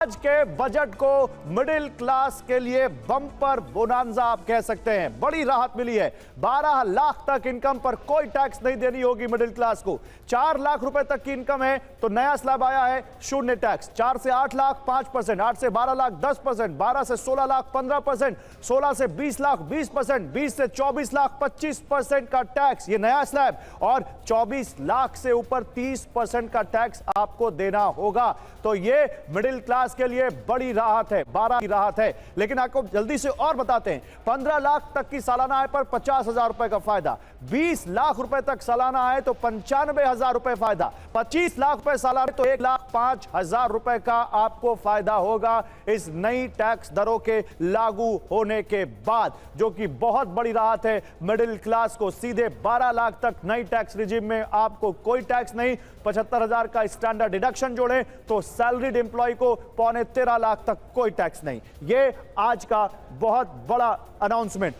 आज के बजट को मिडिल क्लास के लिए बम्पर बोनांजा आप कह सकते हैं। बड़ी राहत मिली है। 12 लाख तक इनकम पर कोई टैक्स नहीं देनी होगी मिडिल क्लास को। 4 लाख रुपए तक की इनकम है तो नया स्लैब आया है शून्य टैक्स। 4 से 8 लाख 5%, 8 से 12 लाख 10%, 12 से 16 लाख 15%, 16 से 20 लाख 20%, 20 से 24 लाख 25% का टैक्स, ये नया स्लैब। और 24 लाख से ऊपर 30% का टैक्स आपको देना होगा। तो ये मिडिल क्लास के लिए बड़ी राहत है, 12 की राहत है। लेकिन आपको जल्दी से और बताते हैं, 15 लाख तक की सालाना आय पर 50,000 रुपए का फायदा, 20 लाख रुपए तक सालाना आय तो 95,000 रुपए फायदा, 25 लाख रुपए सालाना तो 1,05,000 रुपए का आपको फायदा होगा इस नई टैक्स दरों के लागू होने के बाद, जो कि बहुत बड़ी राहत है मिडिल क्लास को। सीधे 12 लाख तक नई टैक्स रिजीम में आपको कोई टैक्स नहीं। 75,000 का स्टैंडर्ड डिडक्शन जोड़ें तो सैलरीड एम्प्लॉय को 13.25 लाख तक कोई टैक्स नहीं। ये आज का बहुत बड़ा अनाउंसमेंट।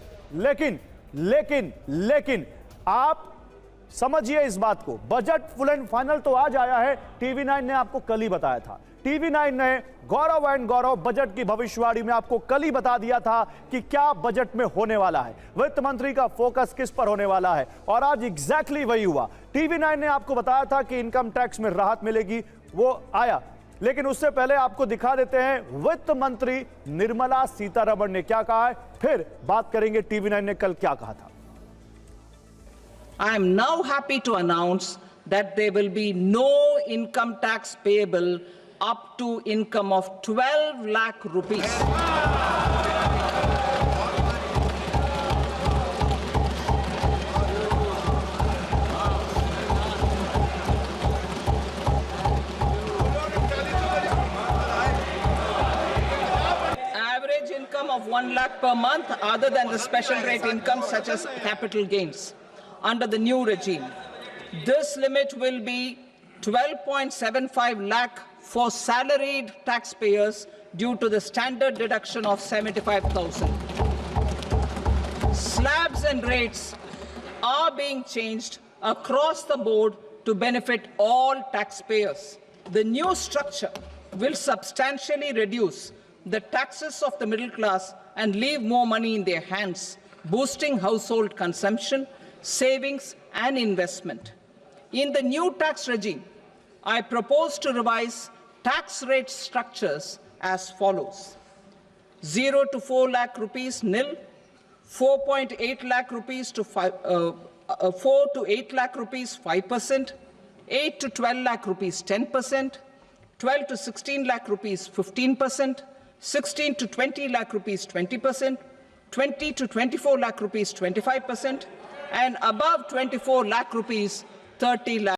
लेकिन आप समझिए इस बात को, बजट फुल एंड फाइनल तो आज आया है। टीवी 9 ने आपको कल ही बताया था। टीवी 9 ने गौरव एंड गौरव बजट की भविष्यवाणी में आपको कल ही बता दिया था कि क्या बजट में होने वाला है, वित्त मंत्री का फोकस किस पर होने वाला है, और आज एग्जैक्टली वही हुआ। टीवी 9 ने आपको बताया था कि इनकम टैक्स में राहत मिलेगी, वो आया। लेकिन उससे पहले आपको दिखा देते हैं वित्त मंत्री निर्मला सीतारमण ने क्या कहा है, फिर बात करेंगे टीवी 9 ने कल क्या कहा था। I am now happy to announce that there will be no income tax payable up to income of 12 lakh rupees. Average income of 1 lakh per month other than the special rate income such as capital gains. Under the new regime, this limit will be 12.75 lakh for salaried taxpayers due to the standard deduction of 75,000. Slabs and rates are being changed across the board to benefit all taxpayers. The new structure will substantially reduce the taxes of the middle class and leave more money in their hands, boosting household consumption, savings and investment. In the new tax regime, I propose to revise tax rate structures as follows: 0 to 4 lakh rupees nil, 4.8 lakh rupees to 4 to 8 lakh rupees 5%, 8 to 12 lakh rupees 10%, 12 to 16 lakh rupees 15%, 16 to 20 lakh rupees 20%, 20 to 24 lakh rupees 25%, and above 24 lakh rupees 30 lakh.